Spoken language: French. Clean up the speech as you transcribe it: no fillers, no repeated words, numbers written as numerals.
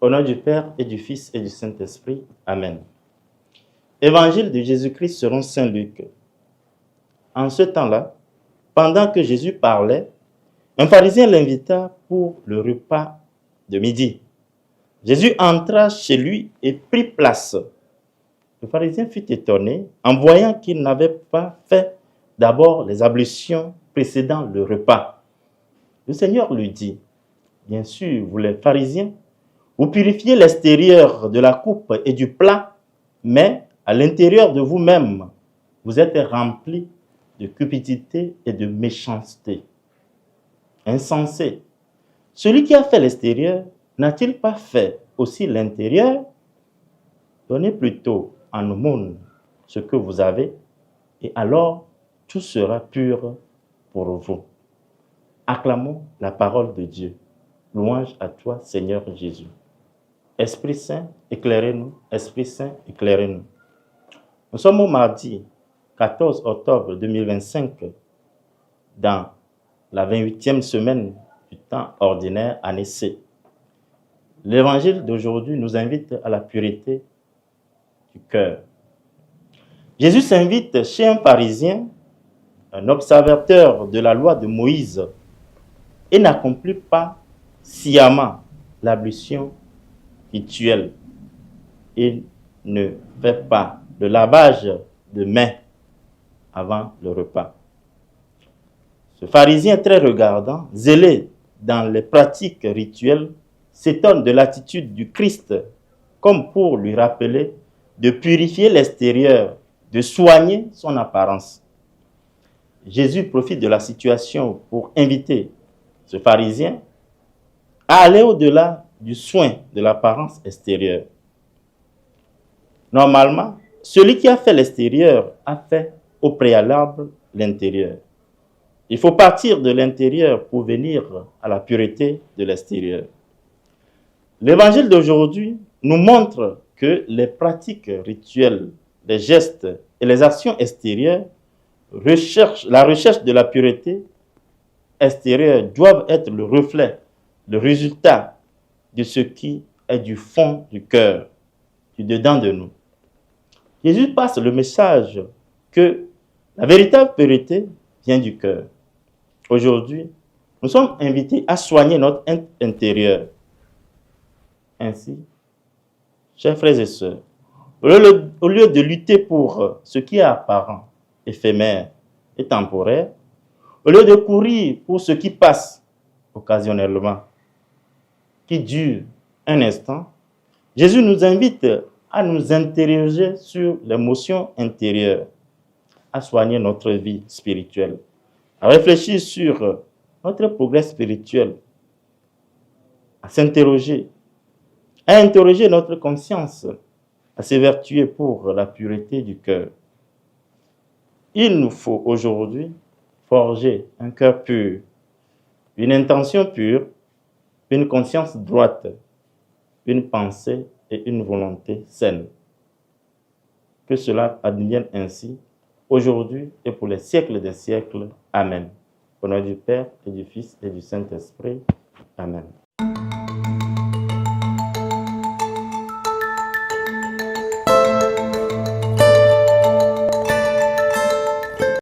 Au nom du Père et du Fils et du Saint-Esprit. Amen. Évangile de Jésus-Christ selon saint Luc. En ce temps-là, pendant que Jésus parlait, un pharisien l'invita pour le repas de midi. Jésus entra chez lui et prit place. Le pharisien fut étonné en voyant qu'il n'avait pas fait d'abord les ablutions précédant le repas. Le Seigneur lui dit, « Bien sûr, vous les pharisiens, vous purifiez l'extérieur de la coupe et du plat, mais à l'intérieur de vous-même, vous êtes remplis de cupidité et de méchanceté. Insensé, celui qui a fait l'extérieur, n'a-t-il pas fait aussi l'intérieur? Donnez plutôt en aumône ce que vous avez, et alors tout sera pur pour vous. » Acclamons la parole de Dieu. Louange à toi, Seigneur Jésus. Esprit Saint, éclairez-nous. Esprit Saint, éclairez-nous. Nous sommes au mardi 14 octobre 2025, dans la 28e semaine du temps ordinaire, année C. L'évangile d'aujourd'hui nous invite à la pureté du cœur. Jésus s'invite chez un pharisien, un observateur de la loi de Moïse, et n'accomplit pas sciemment l'ablution rituelle. Il ne fait pas le lavage de mains avant le repas. Ce pharisien très regardant, zélé dans les pratiques rituelles, s'étonne de l'attitude du Christ, comme pour lui rappeler de purifier l'extérieur, de soigner son apparence. Jésus profite de la situation pour inviter ce pharisien à aller au-delà du soin de l'apparence extérieure. Normalement, celui qui a fait l'extérieur a fait au préalable l'intérieur. Il faut partir de l'intérieur pour venir à la pureté de l'extérieur. L'évangile d'aujourd'hui nous montre que les pratiques rituelles, les gestes et les actions extérieures, la recherche de la pureté extérieure doivent être le reflet, le résultat de ce qui est du fond du cœur, du dedans de nous. Jésus passe le message que la véritable pureté vient du cœur. Aujourd'hui, nous sommes invités à soigner notre intérieur. Ainsi, chers frères et sœurs, au lieu de lutter pour ce qui est apparent, éphémère et temporaire, au lieu de courir pour ce qui passe occasionnellement, qui dure un instant, Jésus nous invite à nous interroger sur l'émotion intérieure, à soigner notre vie spirituelle, à réfléchir sur notre progrès spirituel, à s'interroger, à interroger notre conscience, à s'évertuer pour la pureté du cœur. Il nous faut aujourd'hui forger un cœur pur, une intention pure, une conscience droite, une pensée et une volonté saine. Que cela advienne ainsi, aujourd'hui et pour les siècles des siècles. Amen. Au nom du Père et du Fils et du Saint-Esprit. Amen.